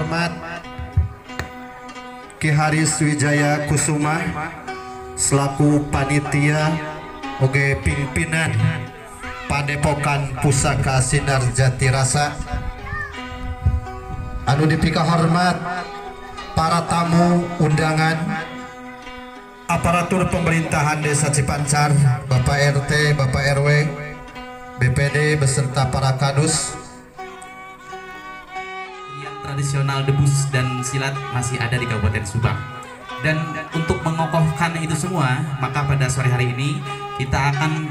hormat Ki Haris Wijaya Kusuma selaku panitia oge pimpinan Padepokan Pusaka Sinar Jati Rasa. Anu dipika hormat para tamu undangan, aparatur pemerintahan Desa Cipancar, Bapak RT, Bapak RW, BPD beserta para kadus. Yang tradisional debus dan silat masih ada di Kabupaten Subang. Dan untuk mengokohkan itu semua, maka pada sore hari ini kita akan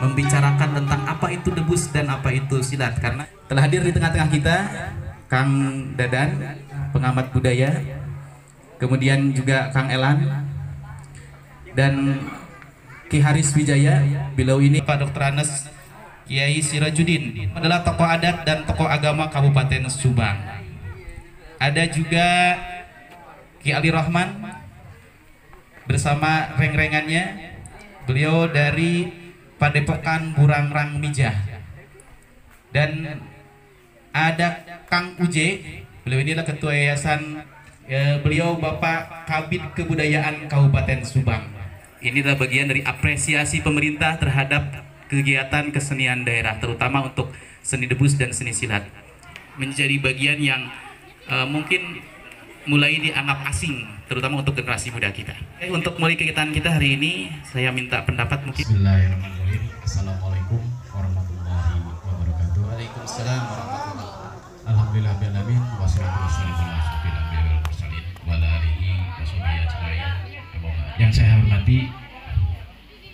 membicarakan tentang apa itu debus dan apa itu silat. Karena telah hadir di tengah-tengah kita Kang Dadan, pengamat budaya, kemudian juga Kang Elan dan Ki Haris Wijaya. Beliau ini Pak Dr. Anes Kiai Sirajuddin adalah tokoh adat dan tokoh agama Kabupaten Subang. Ada juga Ki Ali Rahman bersama reng-rengannya. Beliau dari Padepokan Burangrang Mijah. Dan ada Kang Uje, beliau inilah ketua yayasan, beliau Bapak Kabid Kebudayaan Kabupaten Subang. Ini adalah bagian dari apresiasi pemerintah terhadap kegiatan kesenian daerah, terutama untuk seni debus dan seni silat. Menjadi bagian yang mungkin mulai dianggap asing, terutama untuk generasi muda kita. Untuk mulai kegiatan kita hari ini, saya minta pendapat mungkin. Bismillahirrahmanirrahim. Assalamualaikum warahmatullahi wabarakatuh. Waalaikumsalam warahmatullahi wabarakatuh. Alhamdulillah bil alamin wassalatu wassalamu ala asyrofil anbiya'i wal mursalin wa ala alihi washabihi ajmain. Yang saya hormati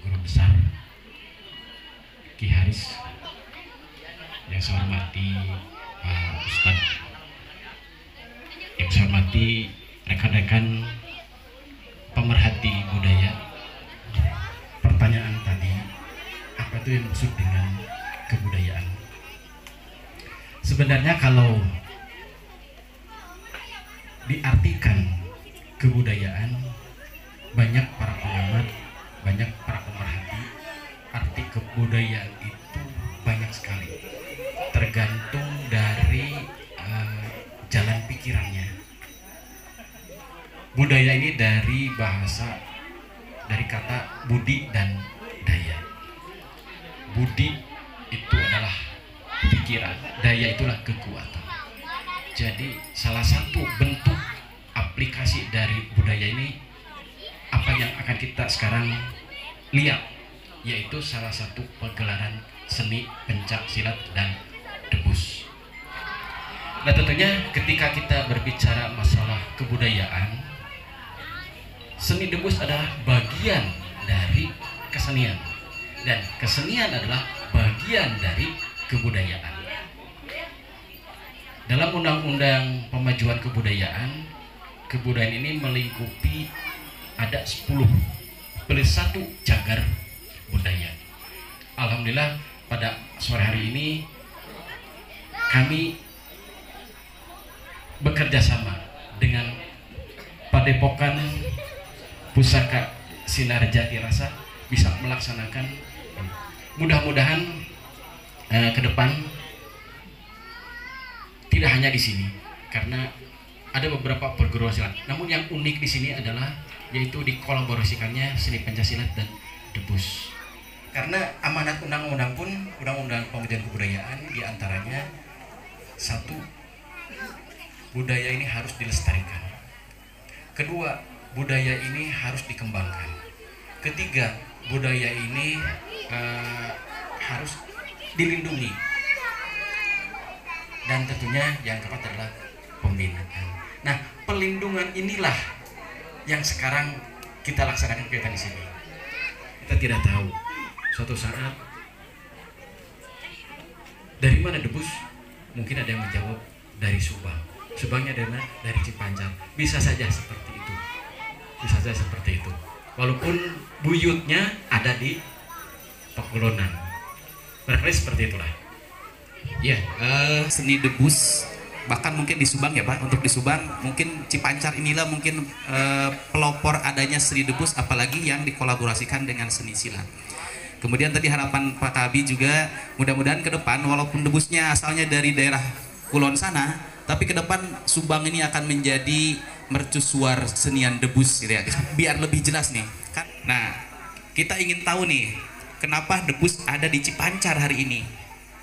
Guru Besar Ki Haris, yang saya hormati Pak Ustadz, yang saya hormati rekan-rekan pemerhati budaya. Pertanyaan tadi, apa itu yang maksud dengan kebudayaan? Sebenarnya kalau diartikan kebudayaan, banyak para pengamat, banyak para pemerhati, arti kebudayaan itu banyak sekali, tergantung dari jalan pikirannya. Budaya ini dari bahasa, dari kata budi dan daya. Budi itu adalah pikiran, daya itulah kekuatan. Jadi salah satu bentuk aplikasi dari budaya ini apa yang akan kita sekarang lihat, yaitu salah satu pagelaran seni pencak silat dan debus. Nah, tentunya ketika kita berbicara masalah kebudayaan, seni debus adalah bagian dari kesenian, dan kesenian adalah bagian dari kebudayaan. Dalam Undang-Undang Pemajuan Kebudayaan, kebudayaan ini melingkupi ada 10 plus 1 cagar budaya. Alhamdulillah pada sore hari ini kami bekerja sama dengan Padepokan Pusaka Sinar Jati Rasa bisa melaksanakan. Mudah-mudahan ke depan tidak hanya di sini, karena ada beberapa perguruan silat. Namun yang unik di sini adalah yaitu dikolaborasikannya seni pencaksilat dan debus. Karena amanat undang-undang pun, undang-undang pemajuan kebudayaan, diantaranya satu, budaya ini harus dilestarikan. Kedua, budaya ini harus dikembangkan. Ketiga, budaya ini harus dilindungi. Dan tentunya yang keempat adalah pembinaan. Nah, pelindungan inilah yang sekarang kita laksanakan kegiatan di sini. Kita tidak tahu suatu saat dari mana debus. Mungkin ada yang menjawab dari Subang. Subangnya dari Cipancar. Bisa saja seperti itu. Bisa saja seperti itu. Walaupun buyutnya ada di Pekulongan. Barangkali seperti itulah. Ya, seni debus bahkan mungkin di Subang ya Pak. Untuk di Subang mungkin Cipancar inilah mungkin pelopor adanya seni debus, apalagi yang dikolaborasikan dengan seni silat. Kemudian tadi harapan Pak Kabi juga mudah-mudahan ke depan walaupun debusnya asalnya dari daerah Kulon sana, Tapi ke depan Subang ini akan menjadi mercusuar senian debus gitu ya. Biar lebih jelas nih kan. Nah, kita ingin tahu nih, kenapa debus ada di Cipancar hari ini?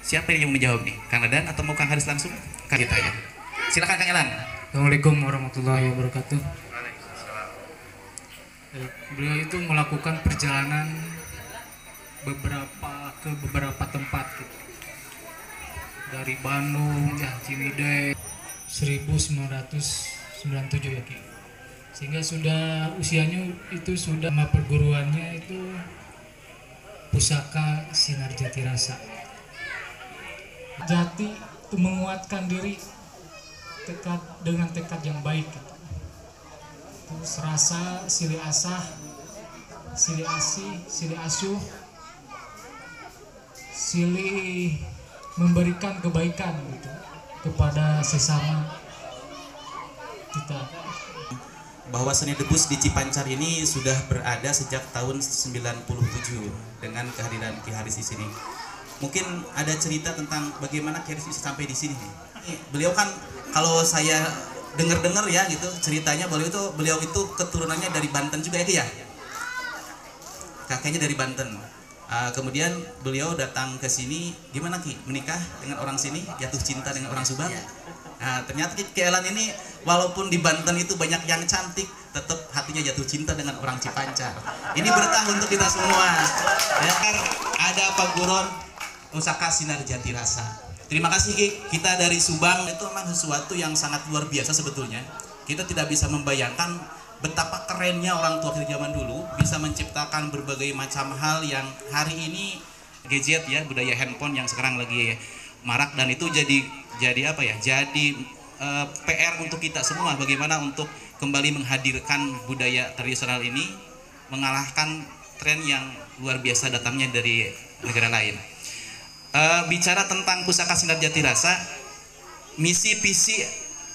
Siapa yang mau menjawab nih? Kang Dadan atau mau Kang Haris langsung? Kita ya. Silakan Kang Elan. Assalamualaikum warahmatullahi wabarakatuh. Beliau itu melakukan perjalanan ke beberapa tempat gitu. Dari Bandung, Ciwidey 1997 ya Ki. Sehingga sudah usianya itu sudah sama perguruannya itu Pusaka Sinar Jati Rasa. Jati itu menguatkan diri dengan tekad yang baik gitu. Terus rasa, silih asah, silih asih, silih asuh, silih memberikan kebaikan gitu kepada sesama kita. Bahwa seni debus di Cipancar ini sudah berada sejak tahun 97 dengan kehadiran Ki Haris di sini. Mungkin ada cerita tentang bagaimana Ki Haris bisa sampai di sini. Beliau kan kalau saya dengar-dengar ya gitu ceritanya, beliau itu keturunannya dari Banten juga ya Ki ya. Kakeknya dari Banten. Kemudian beliau datang ke sini, gimana Ki? Menikah dengan orang sini, jatuh cinta dengan orang Subang. Ternyata Ki Elan ini walaupun di Banten itu banyak yang cantik, tetap hatinya jatuh cinta dengan orang Cipancar. Ini berkah untuk kita semua. Ya kan ada Paguron Pusaka Sinar Jati Rasa. Terima kasih Ki. Kita dari Subang itu memang sesuatu yang sangat luar biasa sebetulnya. Kita tidak bisa membayangkan betapa kerennya orang tua kita zaman dulu bisa menciptakan berbagai macam hal yang hari ini gadget ya, budaya handphone yang sekarang lagi marak, dan itu jadi apa ya? Jadi PR untuk kita semua bagaimana untuk kembali menghadirkan budaya tradisional ini, mengalahkan tren yang luar biasa datangnya dari negara lain. Bicara tentang Pusaka Sinar Jati Rasa, misi visi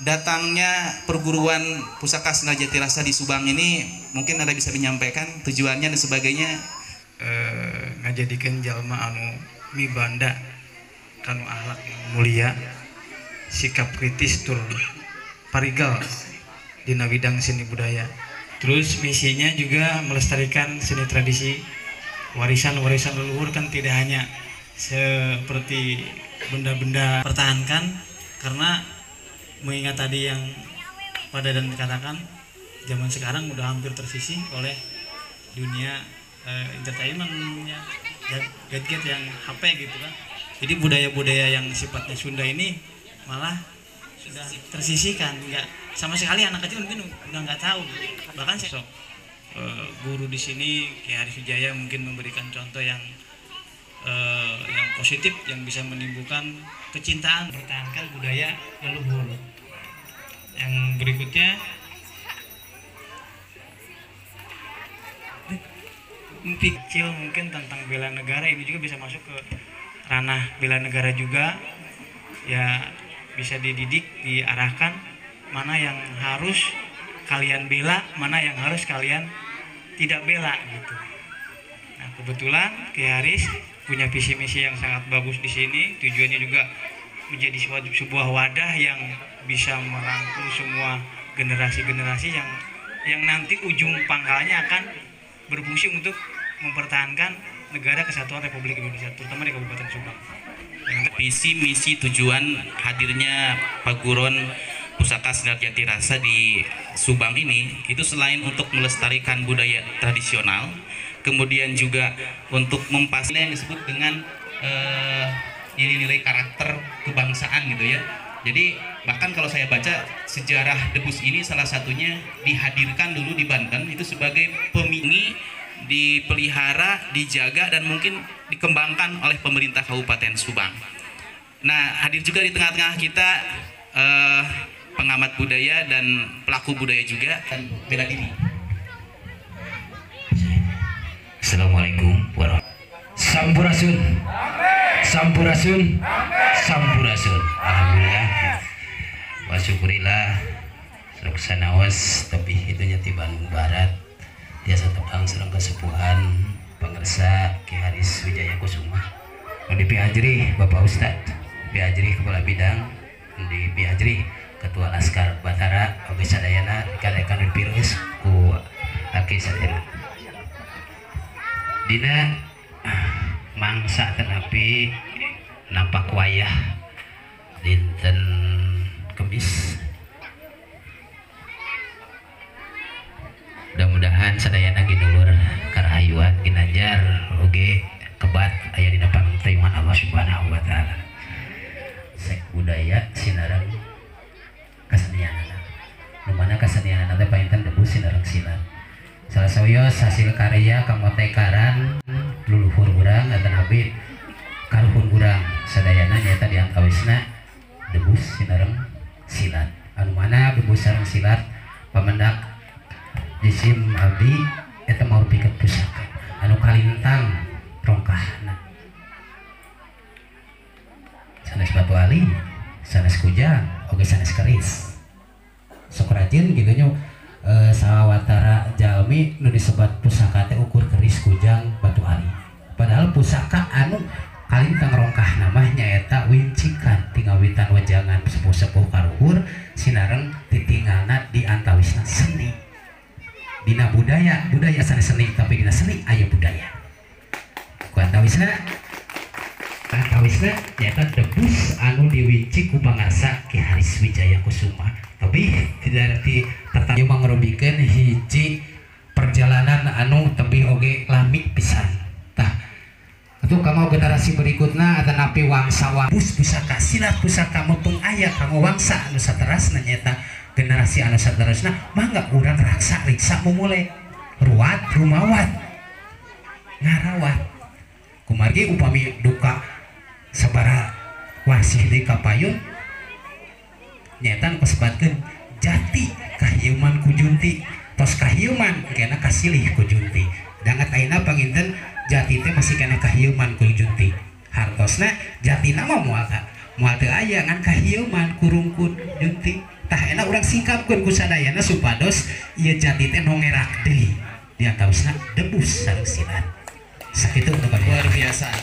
datangnya perguruan Pusaka Sinar Jati Rasa di Subang ini, mungkin ada bisa menyampaikan tujuannya dan sebagainya. Ngajadikeun jalma anu mibanda kanu akhlak mulia, sikap kritis tur parigal dina bidang seni budaya. Terus misinya juga melestarikan seni tradisi, warisan leluhur kan tidak hanya seperti benda-benda pertahankan, karena mengingat tadi yang pada dan dikatakan zaman sekarang udah hampir tersisih oleh dunia entertainment ya, gadget yang HP gitu kan. Jadi budaya-budaya yang sifatnya Sunda ini malah sudah tersisihkan, nggak sama sekali anak kecil mungkin udah nggak tahu. Bahkan saya guru di sini Ki Haris Wijaya mungkin memberikan contoh yang positif yang bisa menimbulkan kecintaan, pertahankan budaya leluhur. Yang berikutnya mimpi kecil mungkin tentang bela negara, ini juga bisa masuk ke ranah bela negara juga ya, bisa dididik, diarahkan mana yang harus kalian bela, mana yang harus kalian tidak bela gitu. Nah, kebetulan Ki Haris punya visi misi yang sangat bagus di sini. Tujuannya juga menjadi sebuah wadah yang bisa merangkul semua generasi-generasi yang nanti ujung pangkalnya akan berfungsi untuk mempertahankan negara kesatuan Republik Indonesia, terutama di Kabupaten Subang. Visi misi tujuan hadirnya Paguron Pusaka Sinar Jati Rasa di Subang ini itu selain untuk melestarikan budaya tradisional, kemudian juga untuk mempastikan yang disebut dengan nilai-nilai karakter kebangsaan gitu ya. Jadi bahkan kalau saya baca sejarah debus ini salah satunya dihadirkan dulu di Banten itu sebagai pemini, dipelihara, dijaga, dan mungkin dikembangkan oleh pemerintah Kabupaten Subang. Nah, hadir juga di tengah-tengah kita pengamat budaya dan pelaku budaya juga, dan bela diri. Assalamualaikum warahmatullahi wabarakatuh. Sampurasun. Sampurasun. Sampurasun. Alhamdulillah. Wa syukurillah. Sanawas tapi hitunya ti Bandung Barat. Biasa tepang sareng kesepuhan pangersa Ki Haris Wijaya Kusuma. Di Piajri Bapak Ustad, Piajri Kepala Bidang di Piajri Ketua Laskar Batara oge sadayana dikarekan virus ku aki sadayana dina mangsa tenapi nampak wayah dinten Kemis. Mudah-mudahan sadayana ginulur karahayuan ginanjar oge kebat aya dina pangteuman Allah Subhanahu wa taala. Sek budaya sinareng kasenianana. Nu mana kasenianana teh painten debus sinareng silat. Salah sawios hasil karya kamotekaran luluhur urang eta nabi karuhun urang sadayana nyaeta diantawisna debus sinareng silat. Anu mana debus sareng silat pamendak jisim abdi eta mau pikeun pusaka anu kalintang rongkahna sanes batu ali sanes kujang oge sanes keris sok rajin kitu nya sawatara jalmi nu disebat pusaka teh ukur keris kujang batu ali padahal pusaka anu kalintang rongkahna mah nyaeta wincikan tingawitan wajangan sepuh-sepuh karuhur sinareng titinggalna di antawisna seni dina budaya sanes seni tapi dina seni aya budaya antawisna nyata debus anu diwinci ku pangarsa Ki Haris Wijaya Kusuma tapi tidak tertanya mangrobikeun hiji perjalanan anu tebih oge lami pisan tah atuh kanggo generasi berikutna atanapi wangsa pusaka silat pusaka mutung aya kanggo wangsa anu saterasna nyata generasi anu saterasna mangga urang raksa riksa memulai ruat rumawat ngarawat kumargi upami duka sabara wasih di kapayun nyetan pesebatkeun jati kahiuman kujunti tos kahiuman kena kasilih kujunti dangat ayeuna panginten jati teh masih kena kahiuman kujunti hartosna jatina mah moal teu aya ngan kahiuman kurung kujunti tah enak urang singkapkeun ku sadayana supados ieu jati teh nongerak deui diantawisna debus sareng silat sakitu luar biasa.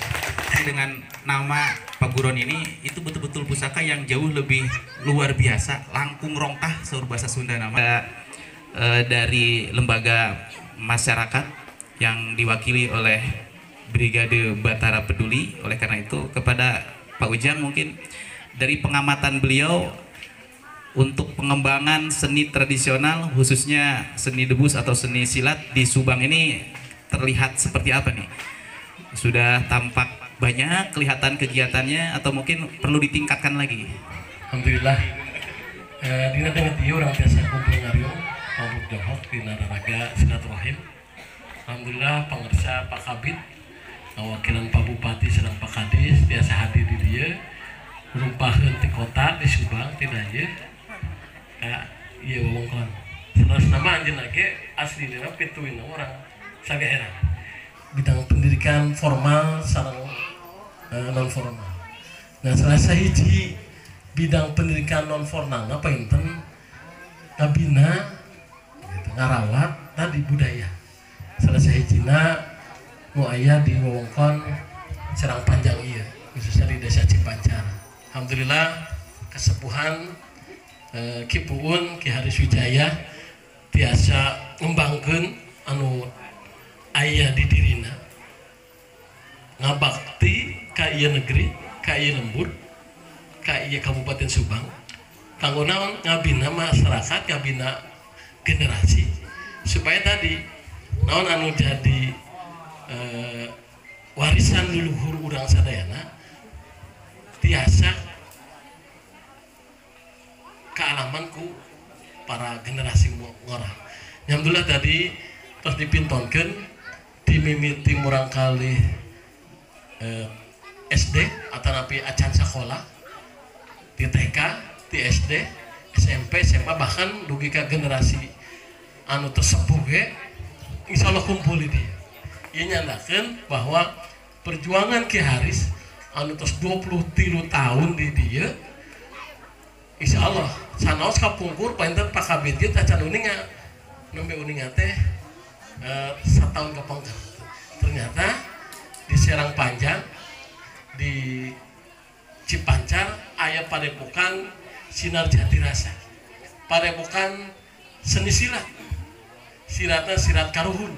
Dengan nama paguron ini itu betul-betul pusaka yang jauh lebih luar biasa, langkung rongkah saur bahasa Sunda nama dari lembaga masyarakat yang diwakili oleh Brigade Batara Peduli. Oleh karena itu kepada Pak Ujang mungkin dari pengamatan beliau untuk pengembangan seni tradisional khususnya seni debus atau seni silat di Subang ini terlihat seperti apa nih? Sudah tampak banyak kelihatan kegiatannya atau mungkin perlu ditingkatkan lagi? Alhamdulillah dina dengan dia orang biasa kumpul ngariung pabuk johok di nararaga silaturahim. Alhamdulillah pangersa Pak Kabid wakilan Pak Bupati serang Pak Kadis biasa hadir di dia rumpaheun ti kota di Subang tidak ieu ka ieu wewengkon terus nama anjeunna ge aslina pituin orang sagaheran bidang pendidikan formal sareng non formal. Nah salah sahiji bidang pendidikan non formal apa enten ngabina gitu, ngarawat tadi budaya. Salah sahijina nu aya di wewengkon Serang Panjang ieu khususnya di Desa Cipancar. Alhamdulillah kesepuhan Ki Puun Ki Haris Wijaya tiasa ngembangkeun anu aya di dirina ngabakti ka ieu negeri ka ieu lembur ka ieu Kabupaten Subang kanggo naon ngabina masyarakat ngabina generasi supaya tadi naon anu jadi warisan leluhur urang sadayana tiasa kealaman ku para generasi ngorang. Alhamdulillah tadi terus dipintonkeun dimimiti murang kali SD atau napi acan sekolah di TK, di SD, SMP, SMA bahkan dugi ka generasi anu tersepuh ge insyaallah kumpul di dia. Ieu nyandakeun bahwa perjuangan Ki Haris anu tos 23 tahun di dia insyaallah sanaos kapungkur painten Pak Kabid ge acan uninga nembe uninga teh setahun kapangkan ternyata di Serang Panjang di Cipancar aya padepokan sinar jati rasa. Padepokan seni silat. Silatnya silat karuhun,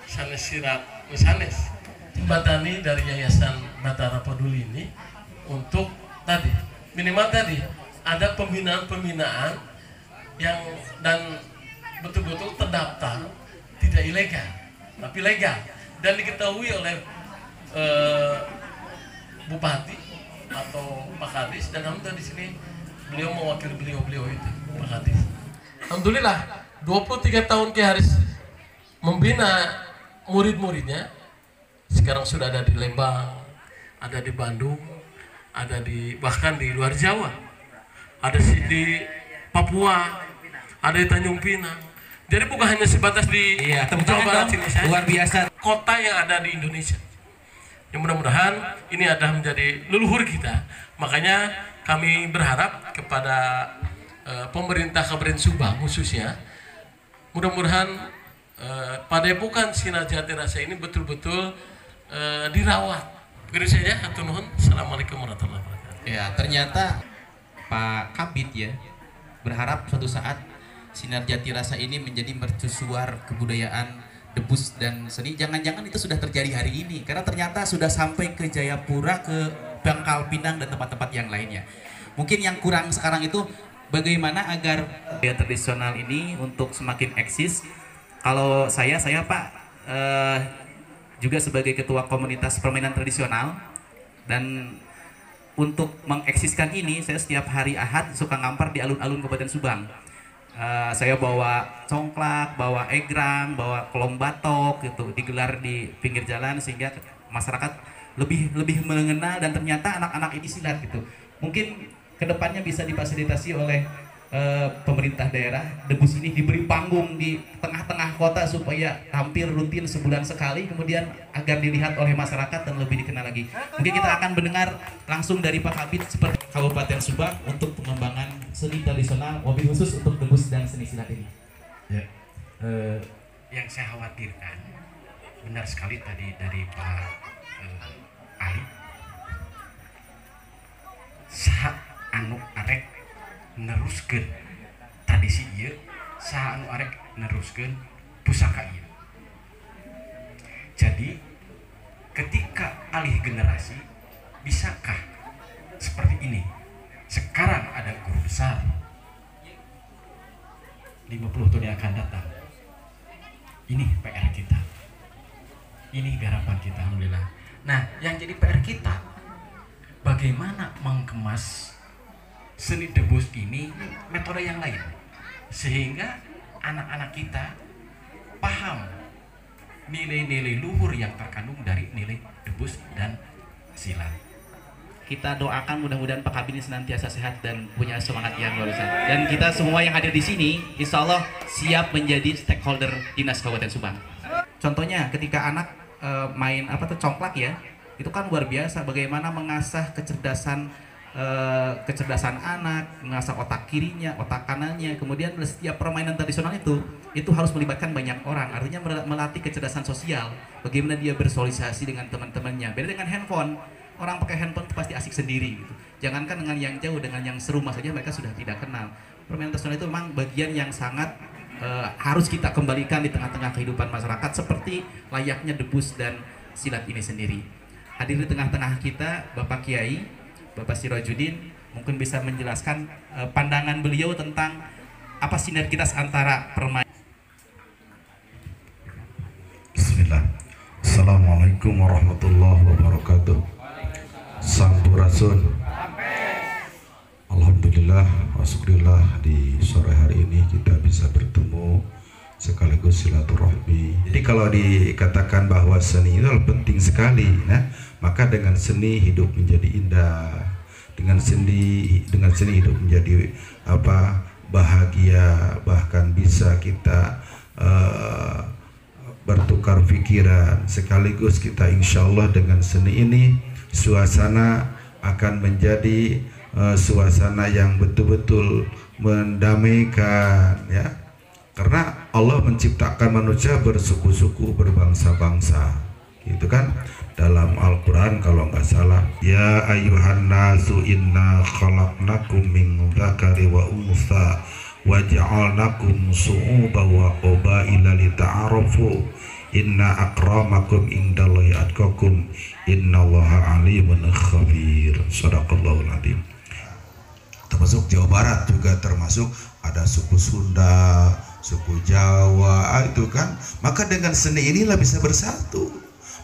sanes silat sanes. Jembatani dari Yayasan Batara Peduli ini untuk tadi minimal tadi ada pembinaan yang dan betul-betul terdaftar tidak ilegal tapi legal dan diketahui oleh bupati atau Pak Kadis, dan alhamdulillah di sini beliau mewakili beliau itu Pak Kadis. Alhamdulillah 23 tahun Ki Haris membina murid-muridnya. Sekarang sudah ada di Lembang, ada di Bandung, ada di bahkan di luar Jawa, ada di Papua, ada di Tanjung Pinang. Jadi bukan hanya sebatas di Jawa Barat ini saja, luar biasa. Kota yang ada di Indonesia. Yang mudah-mudahan ini adalah menjadi leluhur kita. Makanya kami berharap kepada pemerintah Kabupaten Subang khususnya, mudah-mudahan Padepokan Sinar Jati Rasa ini betul-betul dirawat. Begitu saja. Hatur nuhun. Assalamualaikum warahmatullahi wabarakatuh. Ya, ternyata Pak Kabid ya berharap suatu saat Sinar Jati Rasa ini menjadi mercusuar kebudayaan, debus dan seni. Jangan-jangan itu sudah terjadi hari ini, karena ternyata sudah sampai ke Jayapura, ke Bangkal Pinang dan tempat-tempat yang lainnya. Mungkin yang kurang sekarang itu bagaimana agar budaya tradisional ini untuk semakin eksis. Kalau saya Pak juga sebagai ketua komunitas permainan tradisional, dan untuk mengeksiskan ini saya setiap hari Ahad suka ngampar di alun-alun Kabupaten Subang. Saya bawa congklak, bawa egrang, bawa kolom batok gitu, digelar di pinggir jalan sehingga masyarakat lebih mengenal, dan ternyata anak-anak ini silat gitu. Mungkin kedepannya bisa difasilitasi oleh pemerintah daerah, debus ini diberi panggung di tengah-tengah kota supaya hampir rutin sebulan sekali, kemudian agar dilihat oleh masyarakat dan lebih dikenal lagi. Mungkin kita akan mendengar langsung dari Pak Kabid seperti Kabupaten Subang untuk pengembangan seni tradisional, wabil khusus untuk debus dan seni silat ini. Ya, yang saya khawatirkan benar sekali tadi dari Pak Ali, saat anu arek neruskeun tradisi ieu, saha anu arek neruskeun pusaka ieu. Jadi ketika alih generasi, bisakah seperti ini? Sekarang ada guru besar 50 tahun yang akan datang. Ini PR kita, ini garapan kita, alhamdulillah. Nah, yang jadi PR kita, bagaimana mengemas seni debus ini metode yang lain sehingga anak-anak kita paham nilai-nilai luhur yang terkandung dari nilai debus dan silat. Kita doakan mudah-mudahan Pak Kabid senantiasa sehat dan punya semangat yang luar biasa. Dan kita semua yang hadir di sini, insya Allah siap menjadi stakeholder Dinas Kabupaten Subang. Contohnya ketika anak main congklak ya, itu kan luar biasa bagaimana mengasah kecerdasan anak, mengasah otak kirinya, otak kanannya. Kemudian setiap permainan tradisional itu harus melibatkan banyak orang, artinya melatih kecerdasan sosial, bagaimana dia bersosialisasi dengan teman-temannya. Beda dengan handphone, orang pakai handphone itu pasti asik sendiri gitu. Jangankan dengan yang jauh, dengan yang serumah saja mereka sudah tidak kenal. Permainan tradisional itu memang bagian yang sangat harus kita kembalikan di tengah-tengah kehidupan masyarakat seperti layaknya debus dan silat ini sendiri. Hadir di tengah-tengah kita Bapak Kiai, Bapak Sirajuddin, mungkin bisa menjelaskan pandangan beliau tentang apa sinergitas antara permainan. Bismillah. Assalamualaikum warahmatullahi wabarakatuh. Sampurasun. Alhamdulillah wa syukurillah, di sore hari ini kita bisa bertemu sekaligus silaturahmi. Jadi kalau dikatakan bahwa seni itu penting sekali, nah, maka dengan seni hidup menjadi indah, dengan seni hidup menjadi bahagia, bahkan bisa kita bertukar pikiran. Sekaligus kita insya Allah dengan seni ini suasana akan menjadi suasana yang betul-betul mendamaikan, ya, karena Allah menciptakan manusia bersuku-suku, berbangsa-bangsa, gitu kan. dalam Al-Quran kalau nggak salah, ya ayuhan nasu inna khalaqnakum min dzakari wa untha wa ja'alnakum su'uban wa qabaila lita'arafu inna akramakum indallahi atqakum innallaha alimun khabir. Shadaqallahul adzim. Termasuk Jawa Barat juga termasuk ada suku Sunda, suku Jawa, itu kan. Maka dengan seni inilah bisa bersatu.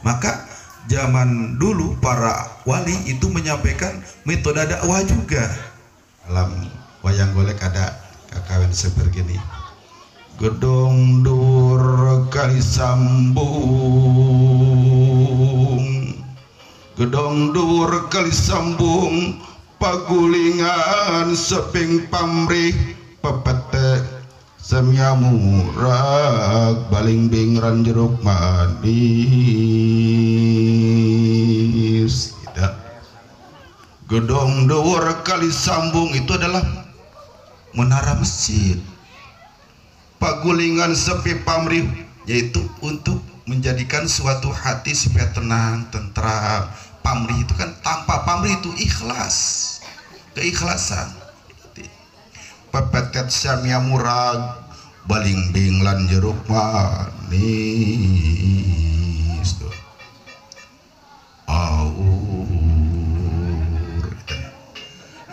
Maka zaman dulu para wali itu menyampaikan metode dakwah juga. Dalam wayang golek ada kakawin seperti ini. Gedong dur kali sambung, gedong dur kali sambung, pagulingan seping pamrih pepete semya murag baling bingran jeruk manis. Tidak. Gedong dur kali sambung itu adalah menara masjid. Pagulingan sepi pamrih yaitu untuk menjadikan suatu hati supaya tenang, tentram. Pamrih itu kan, tanpa pamrih itu ikhlas, keikhlasan. Pepetet samya murag baling binglan jeruk manis tuh.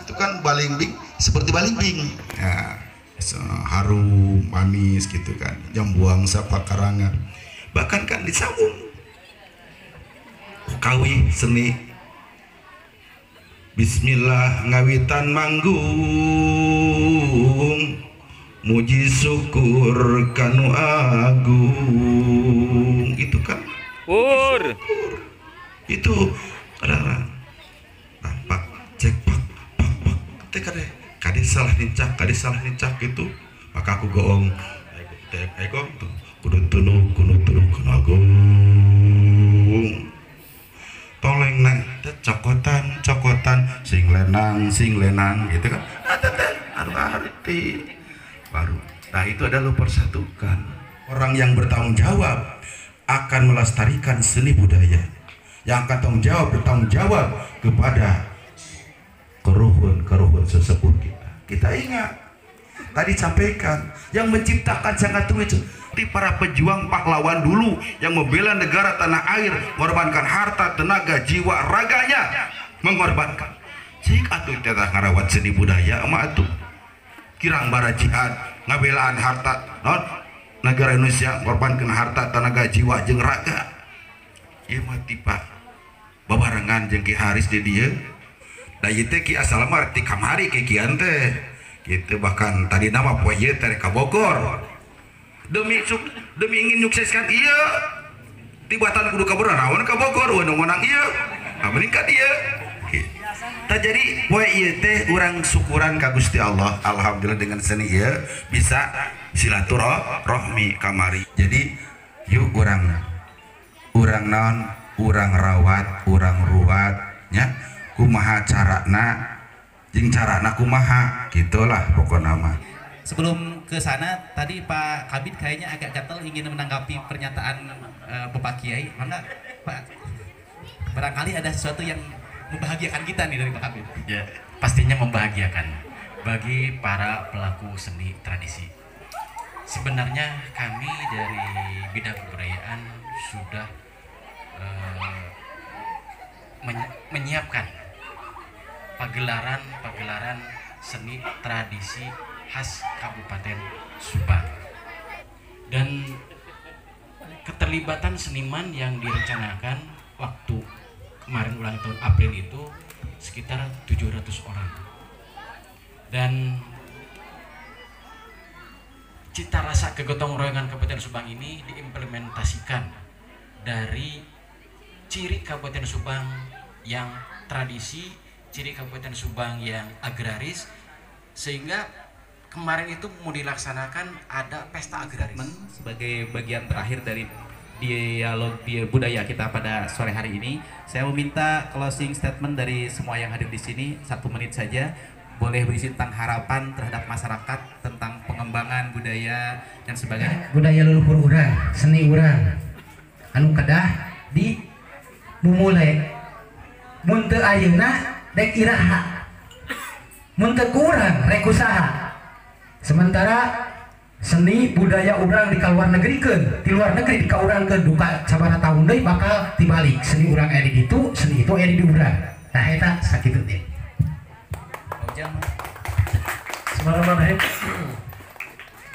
Itu kan baling bing, seperti baling bing. Nah, harum manis gitu kan, jambuang sapa karangan, bahkan kan disambung kawi seni. Bismillah ngawitan manggung, muji syukur kanu agung. Itu kan itu ada pak cek pak teka deh kade salah nicak gitu. Maka aku goong eko kudu tuluh agung toleng nang cokotan sing lenang gitu kan. Arti baru. Nah itu adalah persatukan. Orang yang bertanggung jawab akan melestarikan seni budaya, yang akan bertanggung jawab kepada keruhun sesepuh kita ingat tadi sampaikan yang menciptakan sangat tua itu di para pejuang pahlawan dulu yang membela negara tanah air, mengorbankan harta, tenaga, jiwa, raganya, mengorbankan. Cik atuh teteh ngarawat seni budaya emak atuh kirang bara jihad ngabelaan harta non negara Indonesia, mengorbankan harta, tenaga, jiwa, jeung raga. Ieu mah tipa babarengan jeung Ki Haris di dieu. Da ieu teh Ki asal mah ti kamari Ki kian teh. Gitu, bahkan tadi nama poe ieu teh ka Bogor. Demi ingin nyukseskan ieu. Tibatan kudu ka Naon ka Bogor we nu menang ieu. Meningkat ieu. Tah jadi poe ieu teh urang syukuran ka Gusti Allah. Alhamdulillah dengan seni ieu bisa silaturahmi kamari. Jadi yuk urang naon, urang rawat, urang ruwat nya kumaha carana jeung carana kumaha gitulah pokoknya mah. Sebelum ke sana tadi Pak Kabid kayaknya agak gatel ingin menanggapi pernyataan Bapak Kiai. Mangga Pak, barangkali ada sesuatu yang membahagiakan kita nih dari Pak Kabid. Ya, pastinya membahagiakan bagi para pelaku seni tradisi. Sebenarnya kami dari bidang kebudayaan sudah menyiapkan pagelaran seni tradisi khas Kabupaten Subang, dan keterlibatan seniman yang direncanakan waktu kemarin ulang tahun April itu sekitar 700 orang, dan cita rasa kegotong royongan Kabupaten Subang ini diimplementasikan dari ciri Kabupaten Subang yang tradisi, ciri Kabupaten Subang yang agraris, sehingga kemarin itu mau dilaksanakan ada pesta agraris sebagai bagian terakhir dari dialog budaya kita pada sore hari ini. Saya meminta closing statement dari semua yang hadir di sini 1 menit saja, boleh berisi tentang harapan terhadap masyarakat tentang pengembangan budaya dan sebagainya. Budaya leluhur urang, seni urang anu kedah di mumule mun teu ayeuna rek iraha mun teu kurang rek usaha. Sementara seni budaya urang di luar negeri di luar negeri di urangkeun duka sabaraha tahun deui bakal tibalik seni urang aya di ditu, seni itu aya di urang. Nah eta sakitu teh. Bismillahirrahmanirrahim.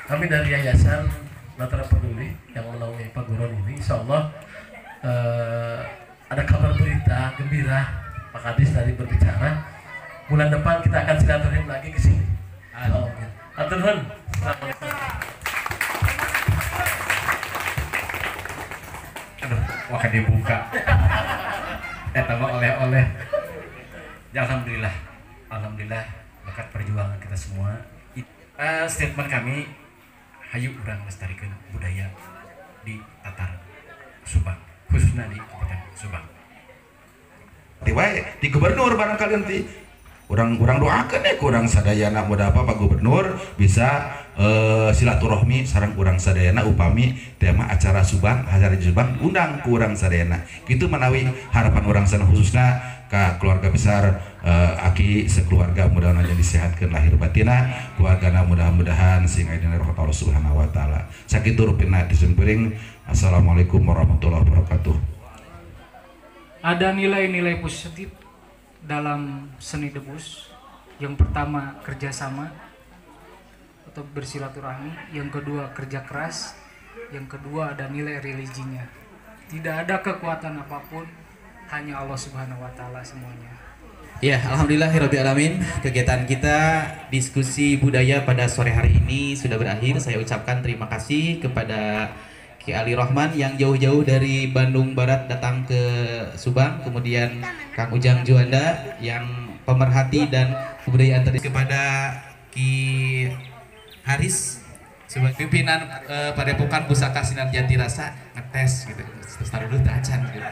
Kami dari Yayasan Natra Peduli yang menaungi Pak Guron ini, insya Allah ada kabar berita gembira. Pak Kadis tadi berbicara, bulan depan kita akan silaturahim lagi ke sini. Atur nuhun. Assalamualaikum. Wah dibuka. Tambah oleh-oleh. Alhamdulillah, alhamdulillah berkat perjuangan kita semua. Statement kami, hayu urang lestarikan budaya di Tatar Subang, khususnya di Kabupaten Subang. Di gubernur barangkali nanti orang doakan ya kurang sadayana mudah apa Pak Gubernur bisa silaturahmi sareng kurang sadayana upami tema acara Subang undang kurang sadayana gitu menawi harapan orang sana khususnya ke keluarga besar Aki sekeluarga mudah-mudahan jadi disehatkan lahir batina keluargana mudah-mudahan sehingga dina rahmat Allah Subhanahu wa taala sakitu rupina disempering. Assalamualaikum warahmatullahi wabarakatuh. Ada nilai-nilai positif dalam seni debus. Yang pertama kerjasama atau bersilaturahmi, yang kedua kerja keras, yang kedua ada nilai religinya. Tidak ada kekuatan apapun, hanya Allah Subhanahu wa taala semuanya. Ya, alhamdulillahirabbil alamin. Kegiatan kita diskusi budaya pada sore hari ini sudah berakhir. Saya ucapkan terima kasih kepada Ki Ali Rahman yang jauh-jauh dari Bandung Barat datang ke Subang, kemudian Kang Ujang Juanda yang pemerhati dan kebudayaan tadi, kepada Ki Haris sebagai pimpinan Padepokan Pusaka Sinar Jati Rasa ngetes gitu, terus taruh dulu tacan gitu.